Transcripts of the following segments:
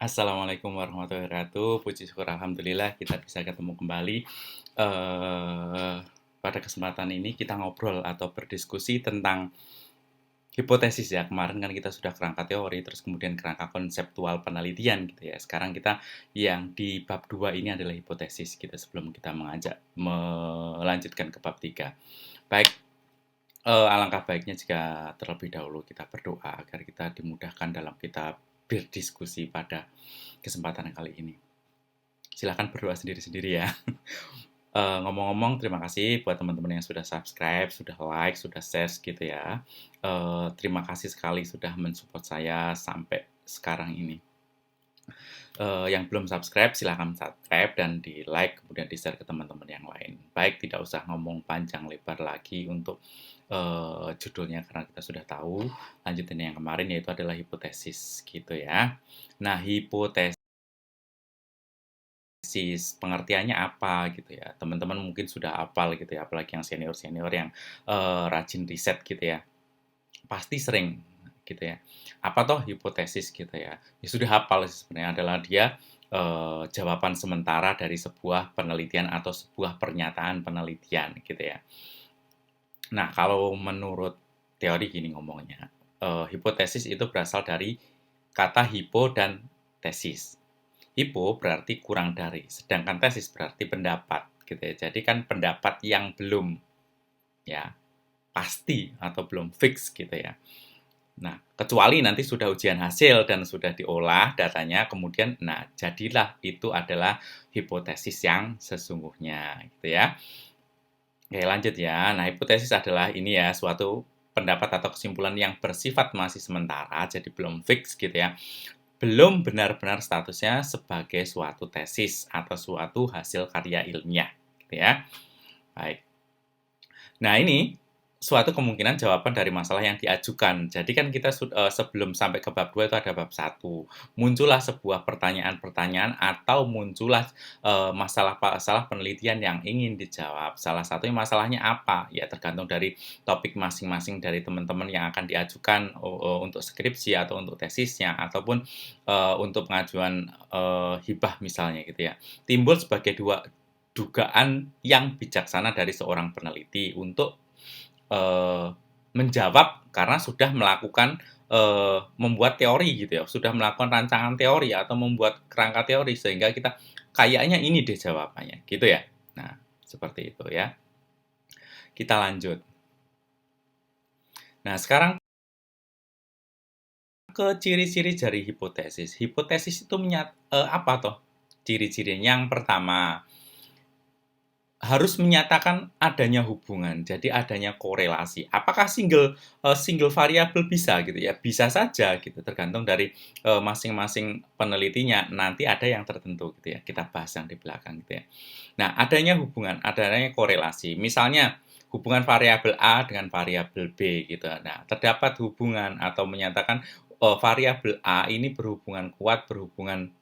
Assalamualaikum warahmatullahi wabarakatuh. Puji syukur alhamdulillah kita bisa ketemu kembali. Pada kesempatan ini kita ngobrol atau berdiskusi tentang hipotesis ya. Kemarin kan kita sudah kerangka teori, terus kemudian kerangka konseptual penelitian gitu ya. Sekarang kita yang di bab 2 ini adalah hipotesis kita sebelum kita melanjutkan ke bab 3. Baik, alangkah baiknya jika terlebih dahulu kita berdoa agar kita dimudahkan dalam kita berdiskusi pada kesempatan kali ini. Silahkan berdoa sendiri-sendiri ya. Ngomong-ngomong, terima kasih buat teman-teman yang sudah subscribe, sudah like, sudah share gitu ya. Terima kasih sekali sudah mensupport saya sampai sekarang ini. Yang belum subscribe, silahkan subscribe dan di like, kemudian di share ke teman-teman yang lain. Baik, tidak usah ngomong panjang lebar lagi untuk judulnya karena kita sudah tahu. Lanjutin yang kemarin yaitu adalah hipotesis gitu ya. Nah, hipotesis pengertiannya apa gitu ya. Teman-teman mungkin sudah hafal gitu ya, apalagi yang senior-senior yang rajin riset gitu ya. Pasti sering gitu ya. Apa toh hipotesis gitu ya. Ya sudah hafal sebenarnya adalah dia jawaban sementara dari sebuah penelitian atau sebuah pernyataan penelitian gitu ya. Nah, kalau menurut teori gini ngomongnya, hipotesis itu berasal dari kata hipo dan tesis. Hipo berarti kurang dari, sedangkan tesis berarti pendapat gitu ya. Jadi kan pendapat yang belum ya pasti atau belum fix gitu ya. Nah, kecuali nanti sudah ujian hasil dan sudah diolah datanya, kemudian nah jadilah itu adalah hipotesis yang sesungguhnya gitu ya. Oke, lanjut ya. Nah, hipotesis adalah ini ya, suatu pendapat atau kesimpulan yang bersifat masih sementara, jadi belum fix gitu ya. Belum benar-benar statusnya sebagai suatu tesis atau suatu hasil karya ilmiah, gitu ya. Baik. Nah, ini suatu kemungkinan jawaban dari masalah yang diajukan. Jadi kan kita sebelum sampai ke bab 2 itu ada bab 1. Muncullah sebuah pertanyaan-pertanyaan atau muncullah masalah-masalah penelitian yang ingin dijawab. Salah satunya masalahnya apa? Ya tergantung dari topik masing-masing dari teman-teman yang akan diajukan untuk skripsi atau untuk tesisnya ataupun untuk pengajuan hibah misalnya gitu ya. Timbul sebagai dua dugaan yang bijaksana dari seorang peneliti untuk menjawab karena sudah melakukan membuat teori gitu ya, sudah melakukan rancangan teori atau membuat kerangka teori sehingga kita kayaknya ini deh jawabannya, gitu ya. Nah, seperti itu ya. Kita lanjut. Nah, sekarang ke ciri-ciri dari hipotesis. Hipotesis itu apa toh ciri-cirinya? Yang pertama, harus menyatakan adanya hubungan, jadi adanya korelasi. Apakah single variabel bisa gitu ya? Bisa saja gitu, tergantung dari masing-masing penelitinya. Nanti ada yang tertentu gitu ya. Kita bahas yang di belakang gitu ya. Nah, adanya hubungan, adanya korelasi. Misalnya hubungan variabel A dengan variabel B gitu. Nah, terdapat hubungan atau menyatakan variabel A ini berhubungan kuat, berhubungan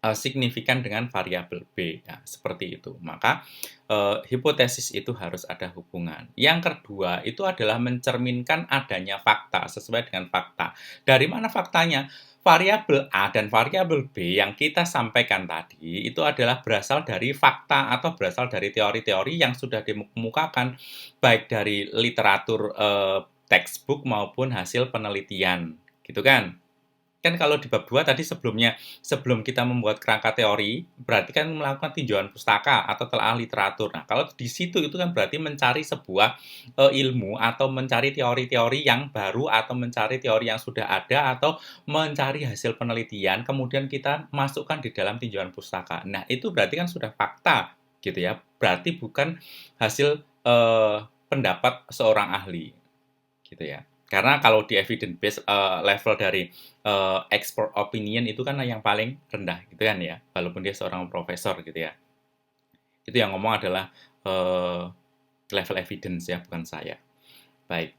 signifikan dengan variabel B. Nah, seperti itu. Maka hipotesis itu harus ada hubungan. Yang kedua itu adalah mencerminkan adanya fakta sesuai dengan fakta. Dari mana faktanya? Variabel A dan variabel B yang kita sampaikan tadi itu adalah berasal dari fakta atau berasal dari teori-teori yang sudah dikemukakan baik dari literatur textbook maupun hasil penelitian, gitu kan? Kan kalau di bab 2 tadi sebelum kita membuat kerangka teori, berarti kan melakukan tinjauan pustaka atau telah literatur. Nah, kalau di situ itu kan berarti mencari sebuah ilmu atau mencari teori-teori yang baru atau mencari teori yang sudah ada atau mencari hasil penelitian, kemudian kita masukkan di dalam tinjauan pustaka. Nah, itu berarti kan sudah fakta gitu ya. Berarti bukan hasil pendapat seorang ahli gitu ya. Karena kalau di evidence based level dari expert opinion itu kan yang paling rendah gitu kan ya, walaupun dia seorang profesor gitu ya. Itu yang ngomong adalah level evidence ya, bukan saya. Baik,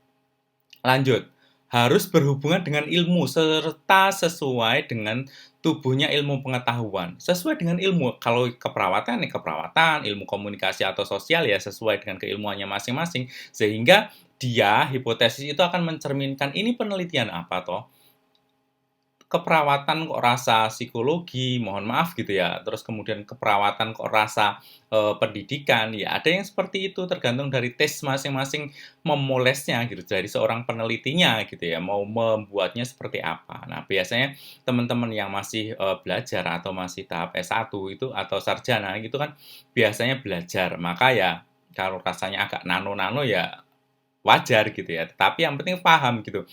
lanjut. Harus berhubungan dengan ilmu serta sesuai dengan tubuhnya ilmu pengetahuan. Sesuai dengan ilmu. Kalau keperawatan ya keperawatan, ilmu komunikasi atau sosial ya sesuai dengan keilmuannya masing-masing. Sehingga dia hipotesis itu akan mencerminkan ini penelitian apa toh? keperawatan kok rasa psikologi, mohon maaf gitu ya, terus kemudian keperawatan kok rasa, pendidikan, ya ada yang seperti itu tergantung dari tes masing-masing memolesnya gitu, dari seorang penelitinya gitu ya, mau membuatnya seperti apa. Nah, biasanya teman-teman yang masih, belajar atau masih tahap S1 itu atau sarjana gitu kan, biasanya belajar. Maka ya kalau rasanya agak nano-nano ya wajar gitu ya, tapi yang penting paham gitu.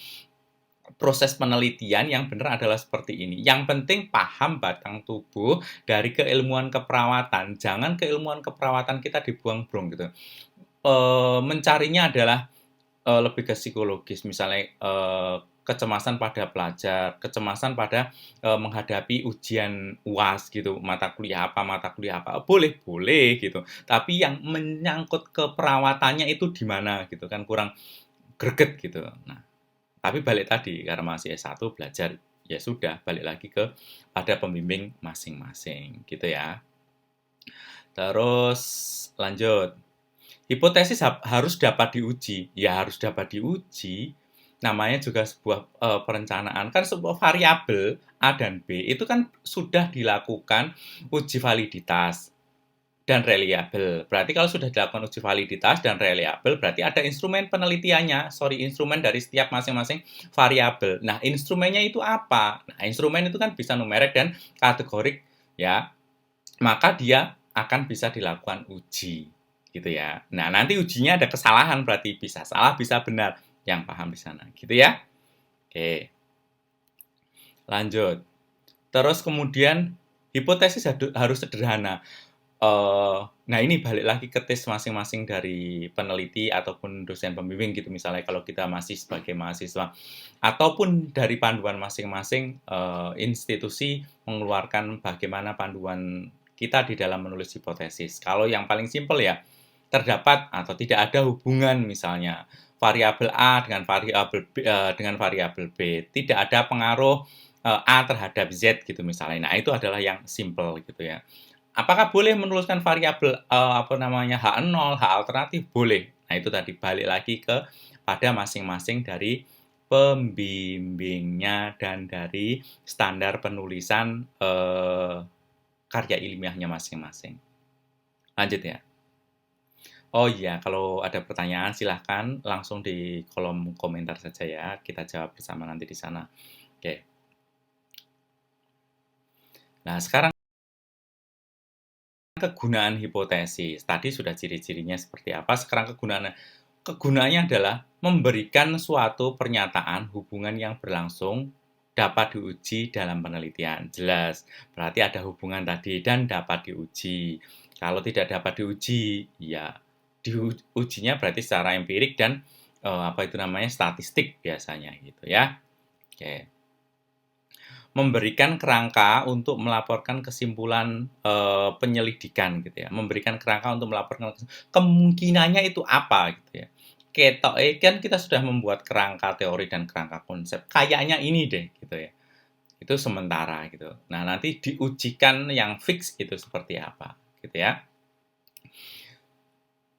Proses penelitian yang benar adalah seperti ini. Yang penting paham batang tubuh dari keilmuan keperawatan. Jangan keilmuan keperawatan kita dibuang-buang gitu. Mencarinya adalah lebih ke psikologis, misalnya kecemasan pada pelajar, kecemasan pada menghadapi ujian UAS gitu, mata kuliah apa, boleh boleh gitu. Tapi yang menyangkut keperawatannya itu di mana gitu kan, kurang greget gitu. Nah, tapi balik tadi, karena masih S1 belajar, ya sudah balik lagi ke pada pembimbing masing-masing, gitu ya. Terus lanjut, hipotesis harus dapat diuji. Ya harus dapat diuji, namanya juga sebuah, perencanaan. Kan sebuah variabel A dan B itu kan sudah dilakukan uji validitas dan reliabel. Berarti kalau sudah dilakukan uji validitas dan reliabel, berarti ada instrumen penelitiannya, instrumen dari setiap masing-masing variabel. Nah, instrumennya itu apa? Nah, instrumen itu kan bisa numerik dan kategorik, ya. Maka dia akan bisa dilakukan uji, gitu ya. Nah, nanti ujinya ada kesalahan, berarti bisa salah, bisa benar. Yang paham di sana, gitu ya. Oke, lanjut. Terus kemudian hipotesis harus sederhana. Nah ini balik lagi ke tes masing-masing dari peneliti ataupun dosen pembimbing gitu, misalnya kalau kita masih sebagai mahasiswa, ataupun dari panduan masing-masing, institusi mengeluarkan bagaimana panduan kita di dalam menulis hipotesis. Kalau yang paling simpel ya, terdapat atau tidak ada hubungan misalnya variabel A dengan variabel B, tidak ada pengaruh, A terhadap Z gitu misalnya. Nah itu adalah yang simpel gitu ya. Apakah boleh menuliskan variabel, H0, H alternatif? Boleh. Nah, itu tadi balik lagi pada masing-masing dari pembimbingnya dan dari standar penulisan, karya ilmiahnya masing-masing. Lanjut ya. Oh iya, kalau ada pertanyaan silahkan langsung di kolom komentar saja ya, kita jawab bersama nanti di sana. Oke. Nah, sekarang kegunaan hipotesis. Tadi sudah ciri-cirinya seperti apa, sekarang kegunaannya adalah memberikan suatu pernyataan hubungan yang berlangsung dapat diuji dalam penelitian. Jelas, berarti ada hubungan tadi dan dapat diuji. Kalau tidak dapat diuji, ya diujinya berarti secara empirik dan statistik biasanya gitu ya. Oke. Memberikan kerangka untuk melaporkan kesimpulan, penyelidikan gitu ya, memberikan kerangka untuk melaporkan kemungkinannya itu apa gitu ya. Ketoke kan kita sudah membuat kerangka teori dan kerangka konsep, kayaknya ini deh gitu ya. Itu sementara gitu. Nah, nanti diujikan yang fix itu seperti apa gitu ya.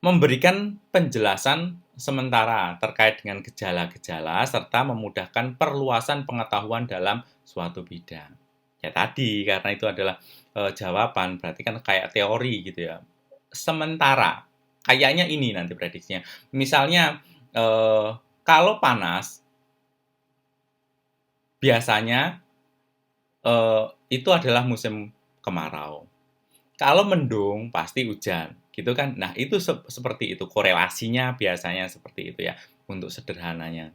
Memberikan penjelasan sementara terkait dengan gejala-gejala serta memudahkan perluasan pengetahuan dalam suatu bidang. Ya tadi, karena itu adalah, jawaban, berarti kan kayak teori gitu ya. Sementara, kayaknya ini nanti prediksinya. Misalnya, kalau panas, biasanya, itu adalah musim kemarau. Kalau mendung, pasti hujan, gitu kan. Nah, itu seperti itu, korelasinya biasanya seperti itu ya, untuk sederhananya.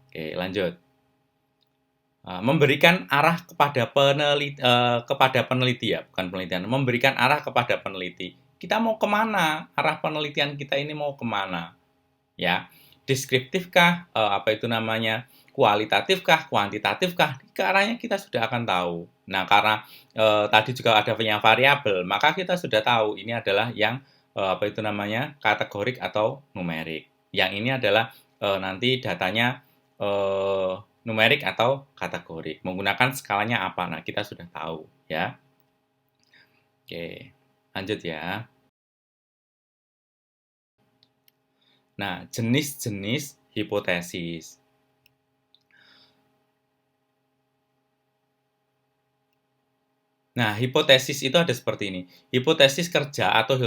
Oke, lanjut. Memberikan arah kepada peneliti ya, bukan penelitian, memberikan arah kepada peneliti. Kita mau kemana? Arah penelitian kita ini mau kemana? Ya, deskriptifkah, kualitatifkah, kuantitatifkah, ke arahnya kita sudah akan tahu. Nah, karena, tadi juga ada yang variabel, maka kita sudah tahu ini adalah yang, kategorik atau numerik. Yang ini adalah, nanti datanya, numerik atau kategorik. Menggunakan skalanya apa? Nah, kita sudah tahu, ya. Oke, lanjut ya. Nah, jenis-jenis hipotesis. Nah, hipotesis itu ada seperti ini. Hipotesis kerja atau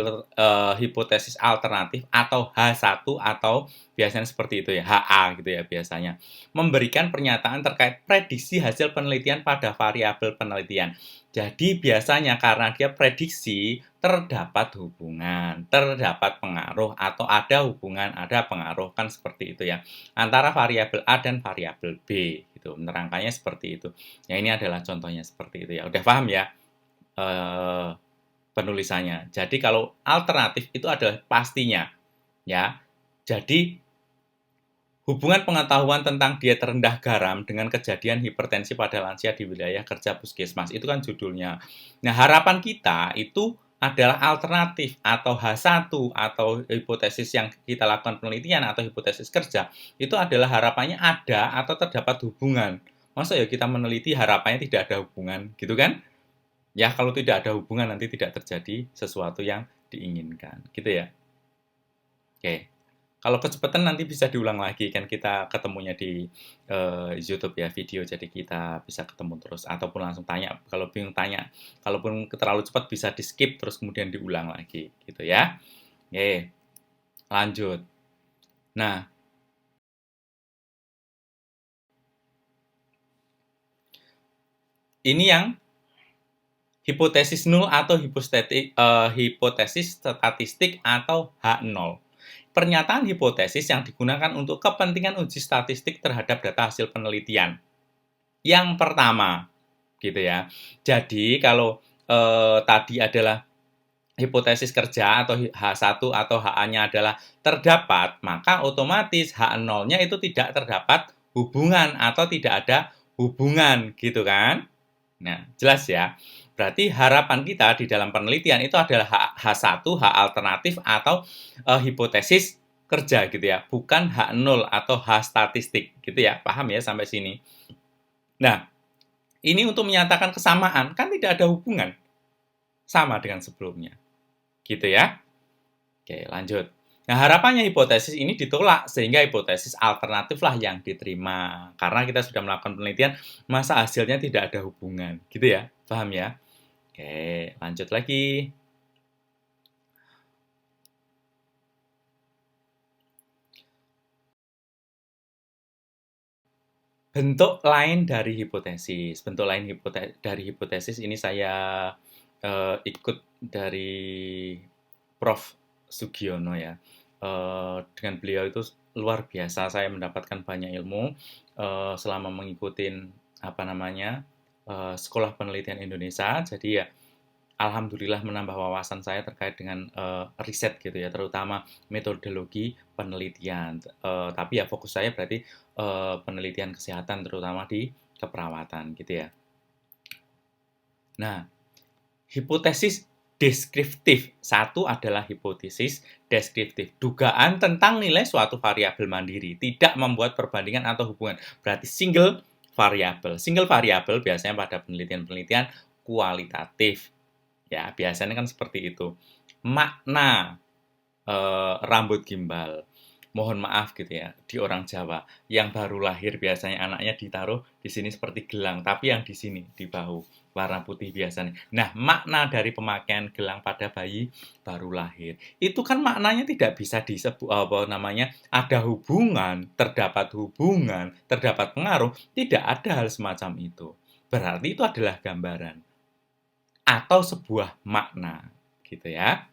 hipotesis alternatif atau H1 atau biasanya seperti itu ya, HA gitu ya biasanya. Memberikan pernyataan terkait prediksi hasil penelitian pada variabel penelitian. Jadi biasanya karena dia prediksi terdapat hubungan, terdapat pengaruh atau ada hubungan, ada pengaruh kan seperti itu ya. Antara variabel A dan variabel B gitu. Menerangkannya seperti itu. Ya ini adalah contohnya seperti itu ya. Udah paham ya? eee, Penulisannya. Jadi kalau alternatif itu adalah pastinya, ya. Jadi hubungan pengetahuan tentang diet rendah garam dengan kejadian hipertensi pada lansia di wilayah kerja puskesmas, itu kan judulnya. Nah, harapan kita itu adalah alternatif atau H1 atau hipotesis yang kita lakukan penelitian atau hipotesis kerja, itu adalah harapannya ada atau terdapat hubungan. Masa ya kita meneliti harapannya tidak ada hubungan, gitu kan? Ya, kalau tidak ada hubungan nanti tidak terjadi sesuatu yang diinginkan, gitu ya. Oke. Kalau kecepatan nanti bisa diulang lagi, kan kita ketemunya di YouTube ya, video, jadi kita bisa ketemu terus ataupun langsung tanya, kalau bingung tanya. Kalaupun terlalu cepat bisa di-skip terus kemudian diulang lagi, gitu ya. Oke, lanjut. Nah, ini yang hipotesis nul atau hipotesis statistik atau H0. Pernyataan hipotesis yang digunakan untuk kepentingan uji statistik terhadap data hasil penelitian. Yang pertama, gitu ya. Jadi kalau tadi adalah hipotesis kerja atau H1 atau HA-nya adalah terdapat, maka otomatis H0-nya itu tidak terdapat hubungan atau tidak ada hubungan, gitu kan? Nah, jelas ya. Berarti harapan kita di dalam penelitian itu adalah H1, H alternatif atau hipotesis kerja gitu ya, bukan H0 atau H statistik gitu ya. Paham ya sampai sini? Nah, ini untuk menyatakan kesamaan kan tidak ada hubungan sama dengan sebelumnya. Gitu ya. Oke, lanjut. Nah, harapannya hipotesis ini ditolak sehingga hipotesis alternatif lah yang diterima. Karena kita sudah melakukan penelitian, masa hasilnya tidak ada hubungan. Gitu ya, paham ya? Oke, lanjut lagi. Bentuk lain dari hipotesis. Bentuk lain dari hipotesis ini saya ikut dari Prof. Sugiono ya. Dengan beliau itu luar biasa saya mendapatkan banyak ilmu selama mengikuti apa namanya sekolah penelitian Indonesia. Jadi ya alhamdulillah menambah wawasan saya terkait dengan riset gitu ya, terutama metodologi penelitian. Tapi ya fokus saya berarti penelitian kesehatan terutama di keperawatan gitu ya. Nah, hipotesis deskriptif. Satu adalah hipotesis deskriptif. Dugaan tentang nilai suatu variabel mandiri, tidak membuat perbandingan atau hubungan. Berarti single variabel. Single variabel biasanya pada penelitian-penelitian kualitatif. Ya, biasanya kan seperti itu. Makna rambut gimbal. Mohon maaf gitu ya, di orang Jawa yang baru lahir biasanya anaknya ditaruh di sini seperti gelang, tapi yang di sini di bahu warna putih biasanya. Nah, makna dari pemakaian gelang pada bayi baru lahir itu kan maknanya tidak bisa disebut apa namanya ada hubungan, terdapat pengaruh, tidak ada hal semacam itu. Berarti itu adalah gambaran atau sebuah makna gitu ya.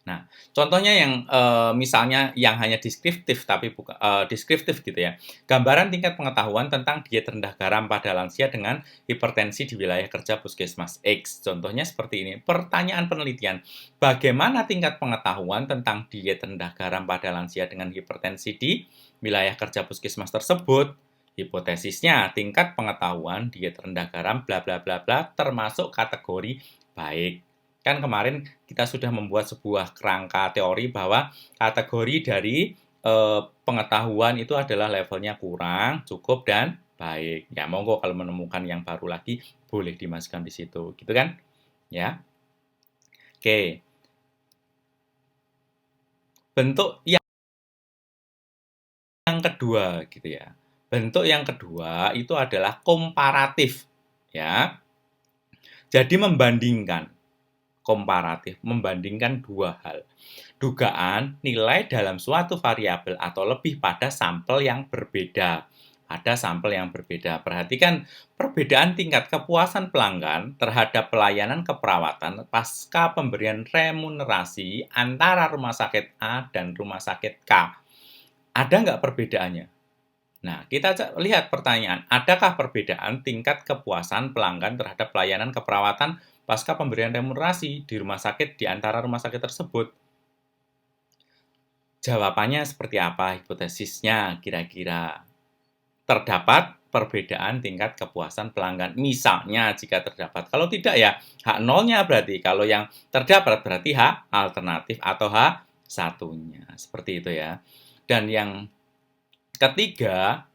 Nah, contohnya yang misalnya yang hanya deskriptif tapi bukan deskriptif gitu ya. Gambaran tingkat pengetahuan tentang diet rendah garam pada lansia dengan hipertensi di wilayah kerja puskesmas X. Contohnya seperti ini. Pertanyaan penelitian, bagaimana tingkat pengetahuan tentang diet rendah garam pada lansia dengan hipertensi di wilayah kerja puskesmas tersebut? Hipotesisnya, tingkat pengetahuan diet rendah garam bla bla bla bla termasuk kategori baik. Kan kemarin kita sudah membuat sebuah kerangka teori bahwa kategori dari pengetahuan itu adalah levelnya kurang, cukup, dan baik. Ya, monggo kalau menemukan yang baru lagi boleh dimasukkan di situ, gitu kan? Ya. Oke. Bentuk yang kedua gitu ya. Bentuk yang kedua itu adalah komparatif, ya. Jadi membandingkan, komparatif, membandingkan dua hal. Dugaan nilai dalam suatu variabel atau lebih pada sampel yang berbeda. Pada sampel yang berbeda. Perhatikan perbedaan tingkat kepuasan pelanggan terhadap pelayanan keperawatan pasca pemberian remunerasi antara rumah sakit A dan rumah sakit K. Ada nggak perbedaannya? Nah, kita lihat pertanyaan, adakah perbedaan tingkat kepuasan pelanggan terhadap pelayanan keperawatan pasca pemberian remunerasi di rumah sakit di antara rumah sakit tersebut? Jawabannya seperti apa hipotesisnya kira-kira? Terdapat perbedaan tingkat kepuasan pelanggan. Misalnya jika terdapat, kalau tidak ya H nolnya berarti, kalau yang terdapat berarti H alternatif atau H satunya. Seperti itu ya. Dan yang ketiga,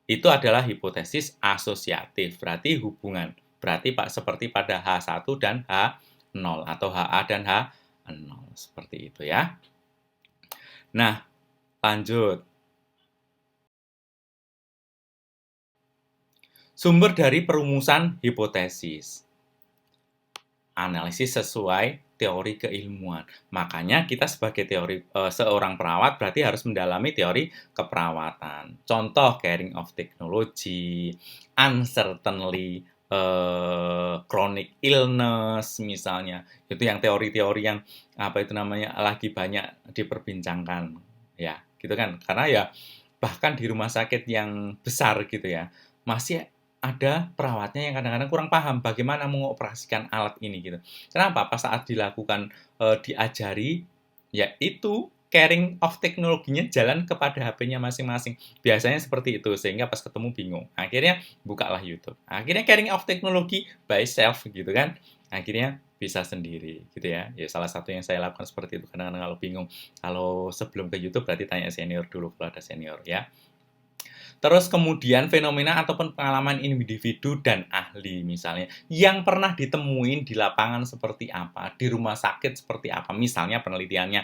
itu adalah hipotesis asosiatif, berarti hubungan. Berarti Pak seperti pada H1 dan H0 atau HA dan H0 seperti itu ya. Nah, lanjut. Sumber dari perumusan hipotesis. Analisis sesuai teori keilmuan. Makanya kita sebagai seorang perawat berarti harus mendalami teori keperawatan. Contoh caring of technology, uncertainly chronic illness misalnya. Itu yang teori-teori yang apa itu namanya lagi banyak diperbincangkan ya, gitu kan. Karena ya bahkan di rumah sakit yang besar gitu ya, masih ada perawatnya yang kadang-kadang kurang paham bagaimana mengoperasikan alat ini gitu. Kenapa? Pas saat dilakukan, diajari, ya itu caring of teknologinya jalan kepada HP-nya masing-masing. Biasanya seperti itu, sehingga pas ketemu bingung. Akhirnya bukalah YouTube. Akhirnya caring of teknologi by self gitu kan. Akhirnya bisa sendiri gitu ya. Ya salah satu yang saya lakukan seperti itu. Kadang-kadang kalau bingung, kalau sebelum ke YouTube berarti tanya senior dulu kalau ada senior ya. Terus kemudian fenomena ataupun pengalaman individu dan ahli misalnya, yang pernah ditemuin di lapangan seperti apa, di rumah sakit seperti apa, misalnya penelitiannya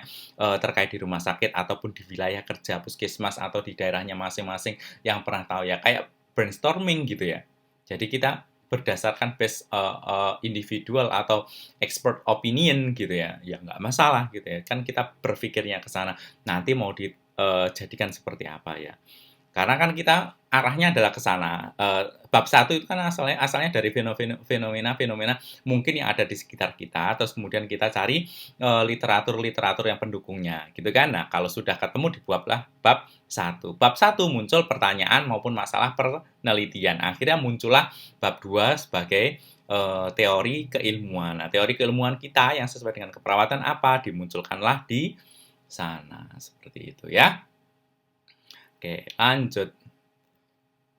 terkait di rumah sakit ataupun di wilayah kerja puskesmas atau di daerahnya masing-masing yang pernah tahu ya, kayak brainstorming gitu ya. Jadi kita berdasarkan base individual atau expert opinion gitu ya, ya nggak masalah gitu ya, kan kita berpikirnya ke sana, nanti mau dijadikan seperti apa ya. Karena kan kita arahnya adalah ke sana. Bab 1 itu kan asalnya dari fenomena-fenomena mungkin yang ada di sekitar kita, terus kemudian kita cari, literatur-literatur yang pendukungnya, gitu kan. Nah, kalau sudah ketemu dibuatlah bab 1. Bab 1 muncul pertanyaan maupun masalah penelitian. Akhirnya muncullah bab 2 sebagai, teori keilmuan. Nah, teori keilmuan kita yang sesuai dengan keperawatan apa, dimunculkanlah di sana, seperti itu ya. Oke, lanjut.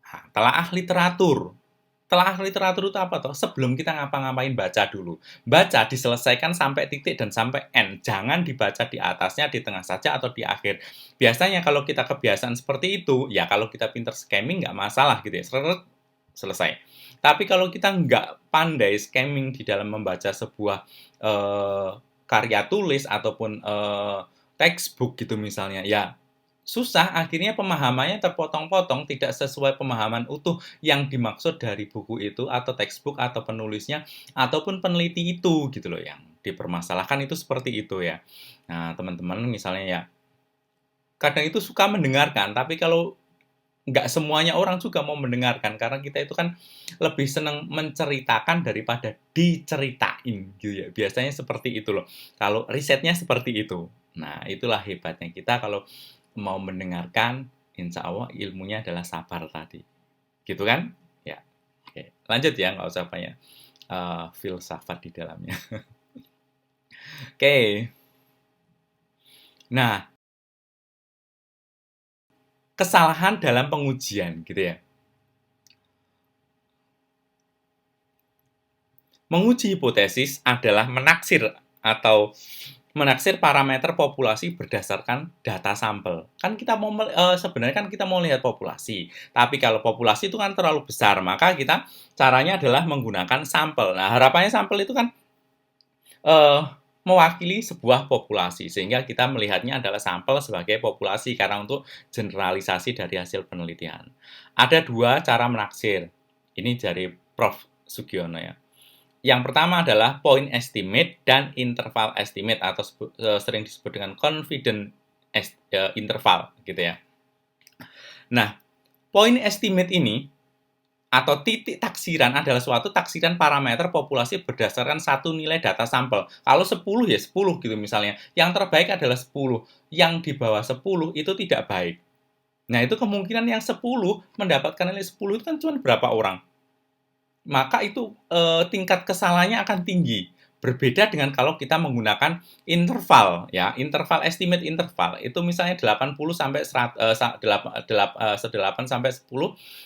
Nah, telaah literatur. Telaah literatur itu apa toh? Sebelum kita ngapa-ngapain baca dulu. Baca diselesaikan sampai titik dan sampai N. Jangan dibaca di atasnya, di tengah saja, atau di akhir. Biasanya kalau kita kebiasaan seperti itu, ya kalau kita pinter scamming nggak masalah gitu ya. Selesai. Tapi kalau kita nggak pandai scamming di dalam membaca sebuah karya tulis ataupun textbook gitu misalnya, ya susah, akhirnya pemahamannya terpotong-potong, tidak sesuai pemahaman utuh yang dimaksud dari buku itu, atau textbook, atau penulisnya, ataupun peneliti itu, gitu loh, yang dipermasalahkan itu seperti itu ya. Nah, teman-teman misalnya ya, kadang itu suka mendengarkan, tapi kalau nggak semuanya orang juga mau mendengarkan, karena kita itu kan lebih senang menceritakan daripada diceritain, gitu ya. Biasanya seperti itu loh, kalau risetnya seperti itu. Nah, itulah hebatnya kita kalau mau mendengarkan, insya Allah ilmunya adalah sabar tadi. Gitu kan? Ya. Oke. Lanjut ya, nggak usah banyak filsafat di dalamnya. Oke. Nah, kesalahan dalam pengujian gitu ya. Menguji hipotesis adalah menaksir parameter populasi berdasarkan data sampel. Kan kita mau sebenarnya kan kita mau lihat populasi. Tapi kalau populasi itu kan terlalu besar, maka kita caranya adalah menggunakan sampel. Nah, harapannya sampel itu kan mewakili sebuah populasi, sehingga kita melihatnya adalah sampel sebagai populasi karena untuk generalisasi dari hasil penelitian. Ada dua cara menaksir. Ini dari Prof. Sugiono ya. Yang pertama adalah point estimate dan interval estimate atau sering disebut dengan confidence interval gitu ya. Nah, point estimate ini atau titik taksiran adalah suatu taksiran parameter populasi berdasarkan satu nilai data sampel. Kalau 10 ya 10 gitu misalnya. Yang terbaik adalah 10. Yang di bawah 10 itu tidak baik. Nah, itu kemungkinan yang 10 mendapatkan nilai 10 itu kan cuma berapa orang. Maka itu tingkat kesalahannya akan tinggi. Berbeda dengan kalau kita menggunakan interval ya, interval estimate interval itu misalnya 80 sampai 8 sampai 10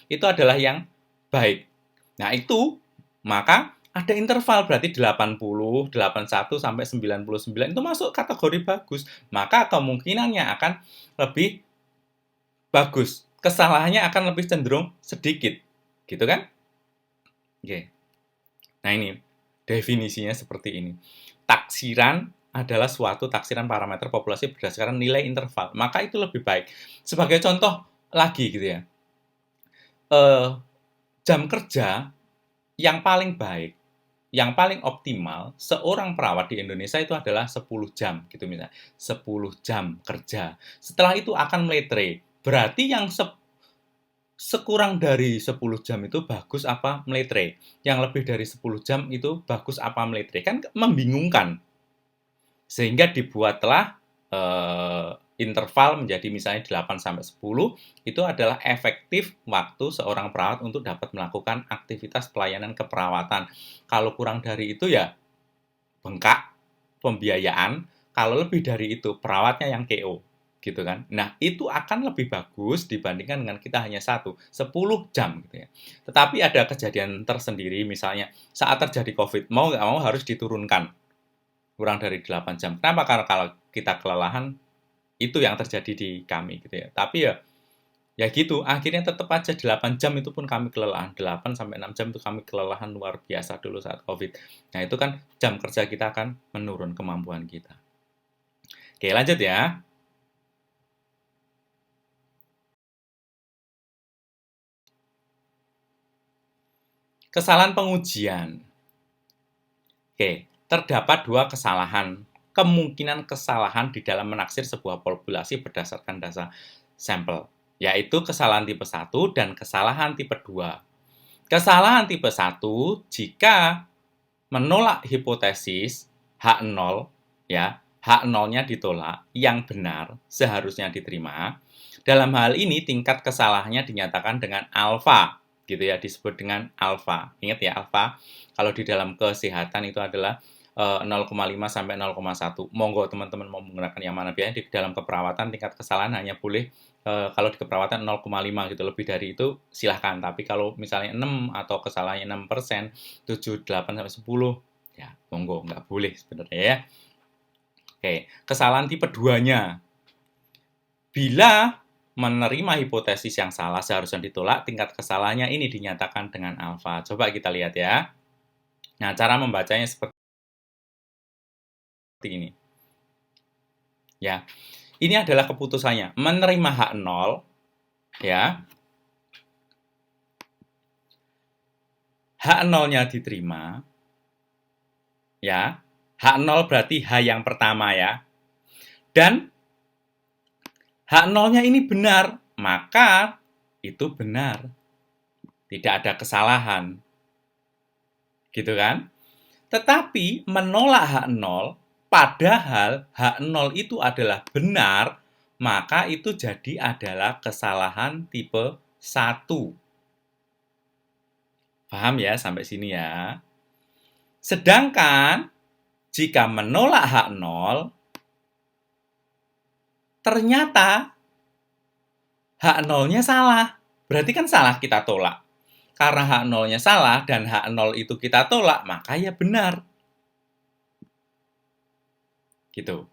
itu adalah yang baik. Nah, itu maka ada interval berarti 80, 81 sampai 99 itu masuk kategori bagus. Maka kemungkinannya akan lebih bagus. Kesalahannya akan lebih cenderung sedikit. Gitu kan? Oke. Nah, ini definisinya seperti ini. Taksiran adalah suatu taksiran parameter populasi berdasarkan nilai interval. Maka itu lebih baik. Sebagai contoh lagi gitu ya. Jam kerja yang paling baik, yang paling optimal seorang perawat di Indonesia itu adalah 10 jam gitu misalnya. 10 jam kerja. Setelah itu akan meletre. Berarti yang sekurang dari 10 jam itu bagus apa meletre? Yang lebih dari 10 jam itu bagus apa meletre? Kan membingungkan. Sehingga dibuatlah interval menjadi misalnya 8 sampai 10 itu adalah efektif waktu seorang perawat untuk dapat melakukan aktivitas pelayanan keperawatan. Kalau kurang dari itu ya bengkak pembiayaan, kalau lebih dari itu perawatnya yang KO gitu kan. Nah, itu akan lebih bagus dibandingkan dengan kita hanya 10 jam gitu ya. Tetapi ada kejadian tersendiri misalnya saat terjadi COVID, mau nggak mau harus diturunkan kurang dari 8 jam. Kenapa? Karena kalau kita kelelahan, itu yang terjadi di kami gitu ya. Tapi ya gitu, akhirnya tetap aja 8 jam itu pun kami kelelahan. 8 sampai 6 jam itu kami kelelahan luar biasa dulu saat COVID. Nah, itu kan jam kerja kita akan menurun kemampuan kita. Oke, lanjut ya. Kesalahan pengujian. Oke, terdapat dua kesalahan. Kemungkinan kesalahan di dalam menaksir sebuah populasi berdasarkan data sampel, yaitu kesalahan tipe 1 dan kesalahan tipe 2. Kesalahan tipe 1 jika menolak hipotesis H0, ya, H0-nya ditolak, yang benar seharusnya diterima. Dalam hal ini tingkat kesalahannya dinyatakan dengan alfa, gitu ya, disebut dengan alfa. Ingat ya, alfa kalau di dalam kesehatan itu adalah 0,5 sampai 0,1. Monggo teman-teman mau menggunakan yang mana biasanya di dalam keperawatan tingkat kesalahan hanya boleh kalau di keperawatan 0,5 gitu, lebih dari itu silahkan. Tapi kalau misalnya 6 atau kesalahannya 6%, 7, 8 sampai 10, ya monggo nggak boleh sebenarnya ya. Oke, kesalahan tipe 2-nya. Bila menerima hipotesis yang salah seharusnya ditolak, tingkat kesalahannya ini dinyatakan dengan alfa. Coba kita lihat ya. Nah, cara membacanya seperti ini. Ya. Ini adalah keputusannya. Menerima H0 ya. H0-nya diterima. Ya. H0 berarti H yang pertama ya. Dan H0-nya ini benar, maka itu benar. Tidak ada kesalahan. Gitu kan? Tetapi menolak H0, padahal H0 itu adalah benar, maka itu jadi adalah kesalahan tipe 1. Paham ya sampai sini ya? Sedangkan jika menolak H0, ternyata H0-nya salah. Berarti kan salah kita tolak. Karena H0-nya salah dan H0 itu kita tolak, maka ya benar. Gitu.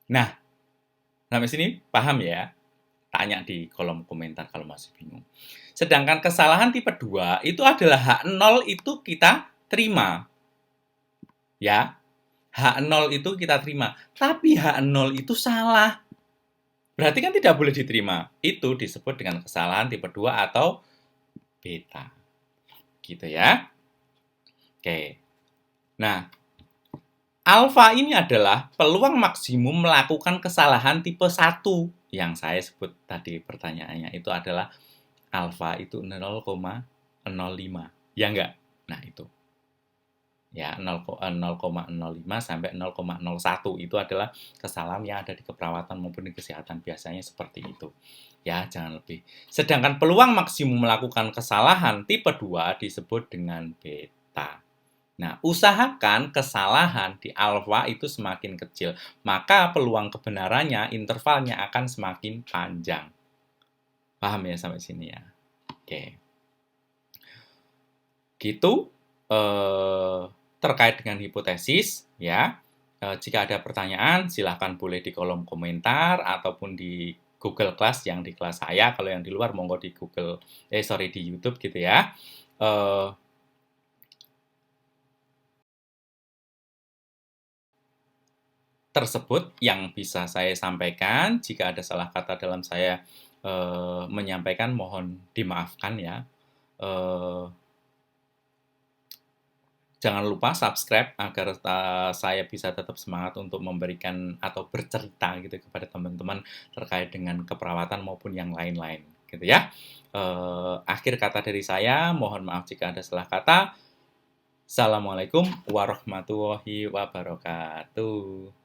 Nah, sampai sini paham ya? Tanya di kolom komentar kalau masih bingung. Sedangkan kesalahan tipe 2 itu adalah H0 itu kita terima. Ya, H0 itu kita terima. Tapi H0 itu salah. Berarti kan tidak boleh diterima. Itu disebut dengan kesalahan tipe 2 atau beta. Gitu ya. Oke. Nah, alfa ini adalah peluang maksimum melakukan kesalahan tipe 1 yang saya sebut tadi pertanyaannya itu adalah alfa itu 0,05. Ya enggak? Nah, itu. Ya, 0,05 sampai 0,01 itu adalah kesalahan yang ada di keperawatan maupun di kesehatan. Biasanya seperti itu. Ya, jangan lebih. Sedangkan peluang maksimum melakukan kesalahan tipe 2 disebut dengan beta. Nah, usahakan kesalahan di alfa itu semakin kecil, maka peluang kebenarannya, intervalnya akan semakin panjang. Paham ya sampai sini ya? Oke. Gitu terkait dengan hipotesis ya. Jika ada pertanyaan silahkan boleh di kolom komentar ataupun di Google Class yang di kelas saya. Kalau yang di luar monggo di di YouTube gitu ya. Tersebut yang bisa saya sampaikan. Jika ada salah kata dalam saya menyampaikan mohon dimaafkan ya. Jangan lupa subscribe agar saya bisa tetap semangat untuk memberikan atau bercerita gitu kepada teman-teman terkait dengan keperawatan maupun yang lain-lain gitu ya. Akhir kata dari saya, mohon maaf jika ada salah kata. Assalamualaikum warahmatullahi wabarakatuh.